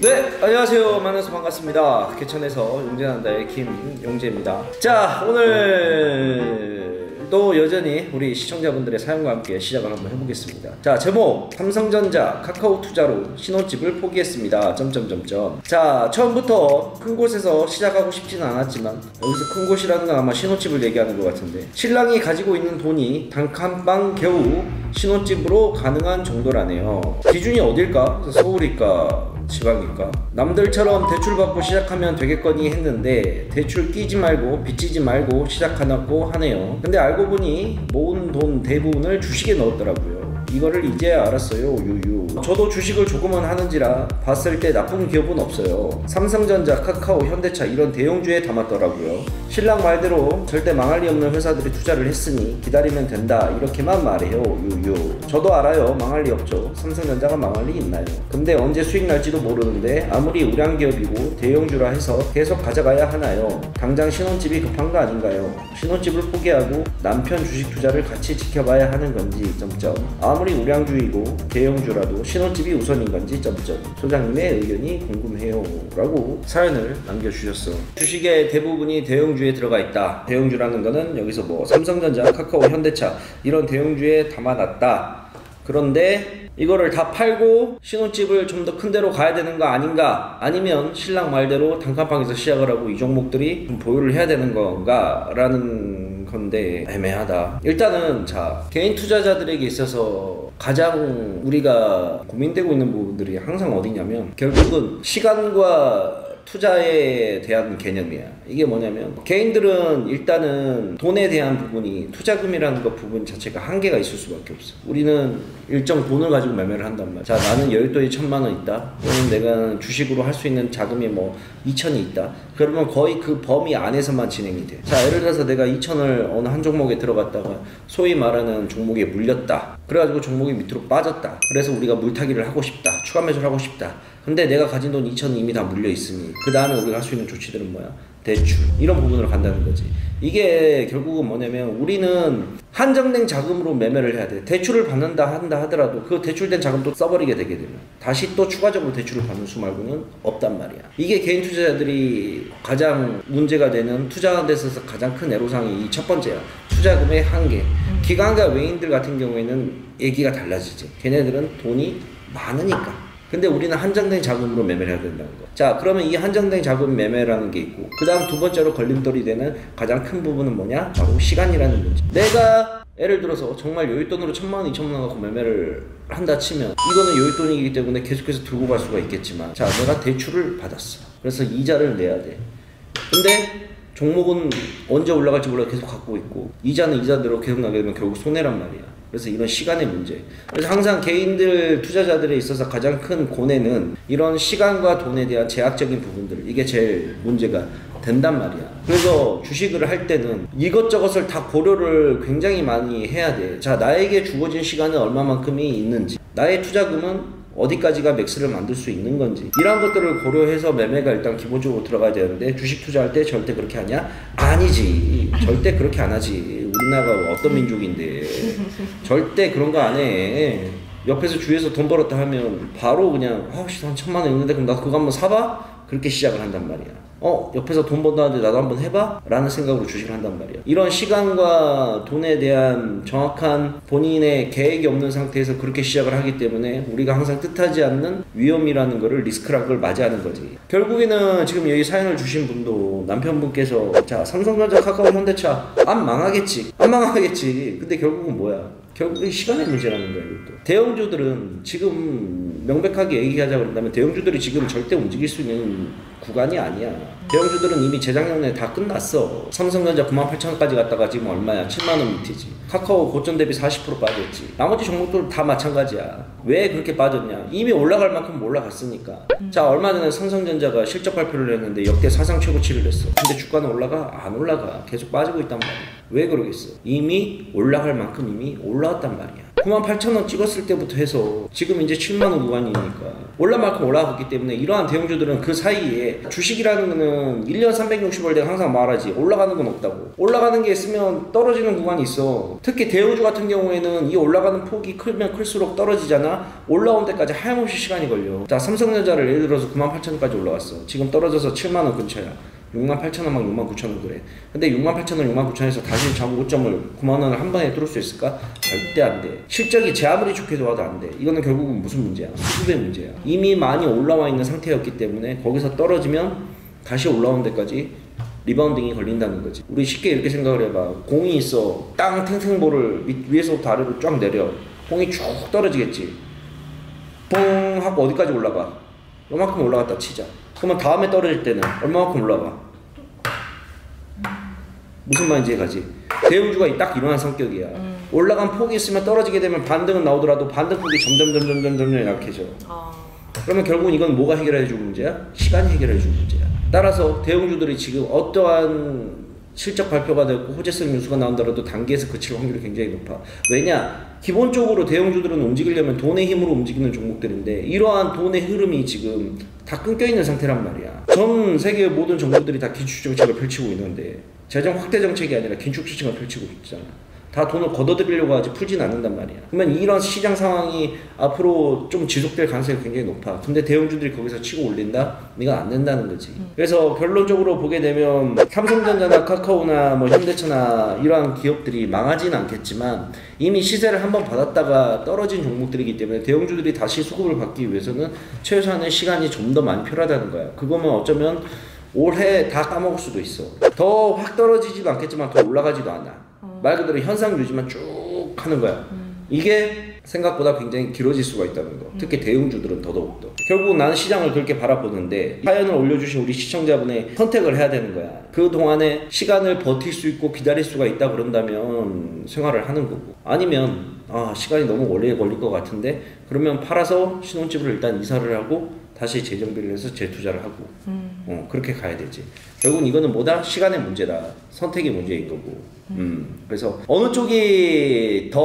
네, 안녕하세요. 만나서 반갑습니다. 개천에서 용재난다의 김용재입니다. 자, 오늘도 여전히 우리 시청자분들의 사연과 함께 시작을 한번 해보겠습니다. 자, 제목 삼성전자 카카오 투자로 신혼집을 포기했습니다. 자, 처음부터 큰 곳에서 시작하고 싶지는 않았지만 여기서 큰 곳이라는 건 아마 신혼집을 얘기하는 것 같은데, 신랑이 가지고 있는 돈이 단칸방 겨우 신혼집으로 가능한 정도라네요. 기준이 어딜까? 서울일까? 지방일까? 남들처럼 대출 받고 시작하면 되겠거니 했는데 대출 끼지 말고 빚지지 말고 시작하고 하네요. 근데 알고 보니 모은 돈 대부분을 주식에 넣었더라고요. 이거를 이제 알았어요. 유유. 저도 주식을 조금은 하는지라 봤을 때 나쁜 기업은 없어요. 삼성전자, 카카오, 현대차 이런 대형주에 담았더라고요. 신랑 말대로 절대 망할 리 없는 회사들이 투자를 했으니 기다리면 된다 이렇게만 말해요. 유유. 저도 알아요. 망할 리 없죠. 삼성전자가 망할 리 있나요? 근데 언제 수익 날지도 모르는데 아무리 우량기업이고 대형주라 해서 계속 가져가야 하나요? 당장 신혼집이 급한 거 아닌가요? 신혼집을 포기하고 남편 주식 투자를 같이 지켜봐야 하는 건지 아무리 우량주이고 대형주라도 신혼집이 우선인 건지 소장님의 의견이 궁금해요 라고 사연을 남겨주셨어. 주식의 대부분이 대형주에 들어가 있다. 대형주라는 거는 여기서 뭐 삼성전자, 카카오, 현대차 이런 대형주에 담아놨다. 그런데 이거를 다 팔고 신혼집을 좀 더 큰 데로 가야 되는 거 아닌가? 아니면 신랑 말대로 단칸방에서 시작을 하고 이 종목들이 좀 보유를 해야 되는 건가? 라는 건데 애매하다. 일단은 자, 개인 투자자들에게 있어서 가장 우리가 고민되고 있는 부분들이 항상 어디냐면 결국은 시간과 투자에 대한 개념이야. 이게 뭐냐면 개인들은 일단은 돈에 대한 부분이 투자금이라는 것 부분 자체가 한계가 있을 수밖에 없어. 우리는 일정 돈을 가지고 매매를 한단 말이야. 자, 나는 여윳돈이 1000만원 있다. 또는 내가 주식으로 할 수 있는 자금이 뭐 2000이 있다. 그러면 거의 그 범위 안에서만 진행이 돼. 자, 예를 들어서 내가 2000을 어느 한 종목에 들어갔다가 소위 말하는 종목에 물렸다. 그래가지고 종목이 밑으로 빠졌다. 그래서 우리가 물타기를 하고 싶다. 추가 매수를 하고 싶다. 근데 내가 가진 돈 2000이 이미 다 물려 있으니 그 다음에 우리가 할 수 있는 조치들은 뭐야? 대출 이런 부분으로 간다는 거지. 이게 결국은 뭐냐면 우리는 한정된 자금으로 매매를 해야 돼. 대출을 받는다 한다 하더라도 그 대출된 자금도 써버리게 되게 되면 다시 또 추가적으로 대출을 받는 수 말고는 없단 말이야. 이게 개인 투자자들이 가장 문제가 되는 투자하는 데 있어서 가장 큰 애로사항이 이 첫 번째야. 투자금의 한계. 기관과 외인들 같은 경우에는 얘기가 달라지지. 걔네들은 돈이 많으니까. 근데 우리는 한정된 자금으로 매매를 해야 된다는 거. 자, 그러면 이 한정된 자금 매매라는 게 있고, 그 다음 두 번째로 걸림돌이 되는 가장 큰 부분은 뭐냐? 바로 시간이라는 문제. 내가 예를 들어서 정말 여윳돈으로 1000만원, 2000만원 갖고 매매를 한다 치면 이거는 여윳돈이기 때문에 계속해서 들고 갈 수가 있겠지만, 자, 내가 대출을 받았어. 그래서 이자를 내야 돼. 근데 종목은 언제 올라갈지 몰라 계속 갖고 있고, 이자는 이자대로 계속 나게 되면 결국 손해란 말이야. 그래서 이런 시간의 문제. 그래서 항상 개인들 투자자들에 있어서 가장 큰 고뇌는 이런 시간과 돈에 대한 제약적인 부분들, 이게 제일 문제가 된단 말이야. 그래서 주식을 할 때는 이것저것을 다 고려를 굉장히 많이 해야 돼. 자, 나에게 주어진 시간은 얼마만큼이 있는지, 나의 투자금은 어디까지가 맥스를 만들 수 있는 건지, 이런 것들을 고려해서 매매가 일단 기본적으로 들어가야 되는데 주식 투자할 때 절대 그렇게 하냐? 아니지. 절대 그렇게 안 하지. 우리나라가 어떤 민족인데 절대 그런 거 안 해. 옆에서 주위에서 돈 벌었다 하면 바로 그냥 한 1000만원 있는데 그럼 나 그거 한번 사봐? 그렇게 시작을 한단 말이야. 옆에서 돈 번다는데 나도 한번 해봐? 라는 생각으로 주식을 한단 말이야. 이런 시간과 돈에 대한 정확한 본인의 계획이 없는 상태에서 그렇게 시작을 하기 때문에 우리가 항상 뜻하지 않는 위험이라는 거를, 리스크라는 걸 맞이하는 거지. 결국에는 지금 여기 사연을 주신 분도 남편분께서 자, 삼성전자, 카카오, 현대차 안 망하겠지. 근데 결국은 뭐야? 결국은 시간의 문제라는 거예요. 이것도. 대형주들은 지금 명백하게 얘기하자 그런다면 대형주들이 지금 절대 움직일 수 있는 구간이 아니야. 대형주들은 이미 재작년에 다 끝났어. 삼성전자 98,000원까지 갔다가 지금 얼마야? 7만원 밑이지. 카카오 고점 대비 40% 빠졌지. 나머지 종목들 다 마찬가지야. 왜 그렇게 빠졌냐? 이미 올라갈 만큼 올라갔으니까. 자, 얼마 전에 삼성전자가 실적 발표를 했는데 역대 사상 최고치를 했어. 근데 주가는 올라가? 안 올라가. 계속 빠지고 있단 말이야. 왜 그러겠어? 이미 올라갈 만큼 이미 올라왔단 말이야. 98,000원 찍었을 때부터 해서 지금 이제 7만원 구간이니까 올라갈 만큼 올라갔기 때문에 이러한 대형주들은 그 사이에 주식이라는 거는 1년 360월 내가 항상 말하지 올라가는 건 없다고. 올라가는 게 있으면 떨어지는 구간이 있어. 특히 대형주 같은 경우에는 이 올라가는 폭이 크면 클수록 떨어지잖아. 올라온 데까지 하염없이 시간이 걸려. 자, 삼성전자를 예를 들어서 98,000원까지 올라왔어. 지금 떨어져서 7만원 근처야. 68,000원 막 69,000원 그래. 근데 68,000원, 69,000원에서 다시 고점을 9만원을 한 번에 뚫을 수 있을까? 절대 안 돼. 실적이 제 아무리 좋게 좋아도 안 돼. 이거는 결국은 무슨 문제야? 수급의 문제야. 이미 많이 올라와 있는 상태였기 때문에 거기서 떨어지면 다시 올라온 데까지 리바운딩이 걸린다는 거지. 우리 쉽게 이렇게 생각을 해봐. 공이 있어. 땅 탱탱볼을 위에서부터 아래로 쫙 내려. 공이 쭉 떨어지겠지. 뽕 하고 어디까지 올라가? 요만큼 올라갔다 치자. 그러면 다음에 떨어질 때는 얼마만큼 올라가? 무슨 말인지 이해가지? 대형주가 딱 이러한 성격이야. 올라간 폭이 있으면 떨어지게 되면 반등은 나오더라도 반등 폭이 점점 약해져. 그러면 결국은 이건 뭐가 해결해줄 문제야? 시간이 해결해줄 문제야. 따라서 대형주들이 지금 어떠한 실적 발표가 되고 호재성 뉴스가 나온다라도 단기에서 그칠 확률이 굉장히 높아. 왜냐? 기본적으로 대형주들은 움직이려면 돈의 힘으로 움직이는 종목들인데 이러한 돈의 흐름이 지금 다 끊겨있는 상태란 말이야. 전 세계 모든 정부들이 다 긴축정책을 펼치고 있는데 재정 확대 정책이 아니라 긴축정책을 펼치고 있잖아. 다 돈을 걷어들이려고 하지 풀진 않는단 말이야. 그러면 이런 시장 상황이 앞으로 좀 지속될 가능성이 굉장히 높아. 근데 대형주들이 거기서 치고 올린다? 이건 안 된다는 거지. 그래서 결론적으로 보게 되면 삼성전자나 카카오나 뭐 현대차나 이러한 기업들이 망하지는 않겠지만 이미 시세를 한번 받았다가 떨어진 종목들이기 때문에 대형주들이 다시 수급을 받기 위해서는 최소한의 시간이 좀 더 많이 필요하다는 거야. 그거면 어쩌면 올해 다 까먹을 수도 있어. 더 확 떨어지지도 않겠지만 더 올라가지도 않아. 말 그대로 현상 유지만 쭉 하는 거야. 이게 생각보다 굉장히 길어질 수가 있다는 거. 특히 대형주들은 더더욱더. 결국 나는 시장을 그렇게 바라보는데 사연을 올려주신 우리 시청자분의 선택을 해야 되는 거야. 그 동안에 시간을 버틸 수 있고 기다릴 수가 있다 그런다면 생활을 하는 거고, 아니면 시간이 너무 오래 걸릴 것 같은데 그러면 팔아서 신혼집을 일단 이사를 하고 다시 재정비를 해서 재투자를 하고 그렇게 가야 되지. 결국은 이거는 뭐다? 시간의 문제다. 선택의 문제인 거고. 그래서 어느 쪽이 더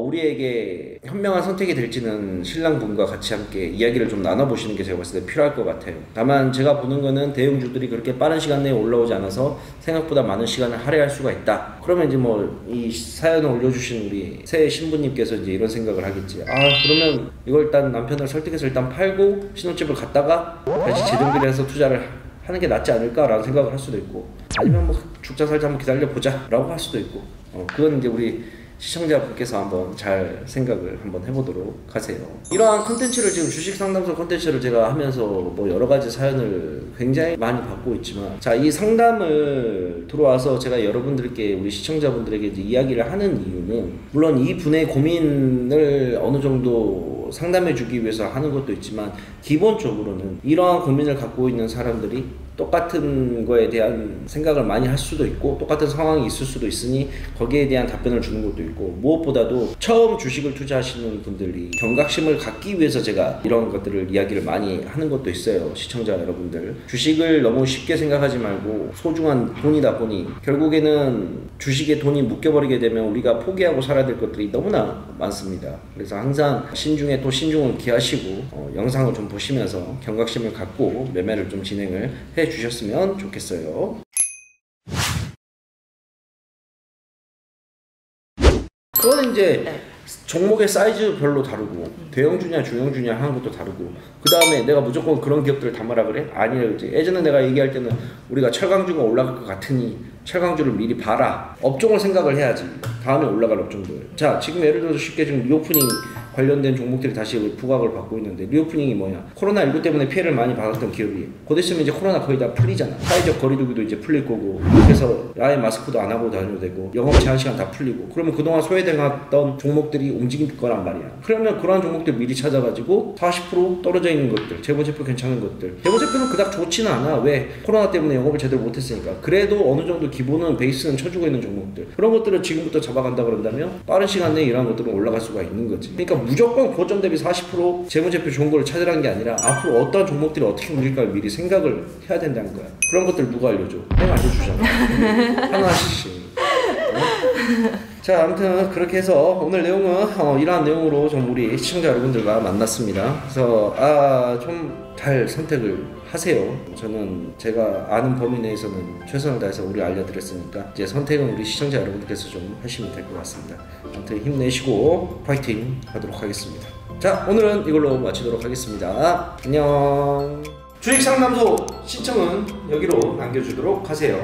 우리에게 현명한 선택이 될지는 신랑분과 같이 함께 이야기를 좀 나눠보시는 게 제가 봤을 때 필요할 것 같아요. 다만 제가 보는 거는 대형주들이 그렇게 빠른 시간 내에 올라오지 않아서 생각보다 많은 시간을 할애할 수가 있다. 그러면 이제 뭐 이 사연을 올려주신 우리 새 신부님께서 이제 이런 생각을 하겠지. 그러면 이걸 일단 남편을 설득해서 일단 팔고 신혼집을 갔다가 다시 재정비를 해서 투자를 하는 게 낫지 않을까라는 생각을 할 수도 있고, 아니면 뭐 죽자 살자 한번 기다려보자 라고 할 수도 있고, 그건 이제 우리 시청자분께서 한번 잘 생각을 한번 해보도록 하세요. 이러한 컨텐츠를 지금 주식 상담소 컨텐츠를 제가 하면서 뭐 여러 가지 사연을 굉장히 많이 받고 있지만, 자, 이 상담을 들어와서 제가 여러분들께, 우리 시청자분들에게 이제 이야기를 하는 이유는 물론 이 분의 고민을 어느 정도 상담해 주기 위해서 하는 것도 있지만, 기본적으로는 이러한 고민을 갖고 있는 사람들이 똑같은 거에 대한 생각을 많이 할 수도 있고 똑같은 상황이 있을 수도 있으니 거기에 대한 답변을 주는 것도 있고, 무엇보다도 처음 주식을 투자하시는 분들이 경각심을 갖기 위해서 제가 이런 것들을 이야기를 많이 하는 것도 있어요. 시청자 여러분들, 주식을 너무 쉽게 생각하지 말고 소중한 돈이다 보니 결국에는 주식에 돈이 묶여버리게 되면 우리가 포기하고 살아야 될 것들이 너무나 많습니다. 그래서 항상 신중에 또 신중을 기하시고 영상을 좀 보시면서 경각심을 갖고 매매를 좀 진행을 해 주셨으면 좋겠어요. 그거는 이제 종목의 사이즈별로 다르고 대형주냐 중형주냐 하는 것도 다르고, 그 다음에 내가 무조건 그런 기업들을 담아라 그래? 아니에요. 예전에 내가 얘기할 때는 우리가 철강주가 올라갈 것 같으니 철강주를 미리 봐라, 업종을 생각을 해야지 다음에 올라갈 업종들. 자, 지금 예를 들어서 쉽게 지금 리오프닝 관련된 종목들이 다시 부각을 받고 있는데, 리오프닝이 뭐냐? 코로나19 때문에 피해를 많이 받았던 기업이 곧 있으면 이제 코로나 거의 다 풀리잖아. 사회적 거리두기도 이제 풀릴 거고, 그래서 아예 마스크도 안 하고 다녀도 되고, 영업 제한 시간 다 풀리고, 그러면 그동안 소외당했던 종목들이 움직일 거란 말이야. 그러면 그러한 종목들 미리 찾아가지고 40% 떨어져 있는 것들, 재무제표 괜찮은 것들, 재무제표는 그닥 좋지는 않아. 왜? 코로나 때문에 영업을 제대로 못했으니까. 그래도 어느 정도 기본은 베이스는 쳐주고 있는 종목들, 그런 것들을 지금부터 잡아간다 그런다면 빠른 시간 내에 이러한 것들은 올라갈 수가 있는 거지. 그러니까 무조건 고점 대비 40% 재무제표 좋은 걸 찾으라는 게 아니라 앞으로 어떤 종목들이 어떻게 움직일까를 미리 생각을 해야 된다는 거야. 그런 것들 누가 알려줘? 내가 알려주잖아. 하나씩. 자, 아무튼 그렇게 해서 오늘 내용은 이러한 내용으로 좀 우리 시청자 여러분들과 만났습니다. 그래서 좀 잘 선택을 하세요. 저는 제가 아는 범위 내에서는 최선을 다해서 우리 알려드렸으니까 이제 선택은 우리 시청자 여러분께서 좀 하시면 될 것 같습니다. 아무튼 힘내시고 파이팅 하도록 하겠습니다. 자, 오늘은 이걸로 마치도록 하겠습니다. 안녕. 주식상담소 신청은 여기로 남겨주도록 하세요.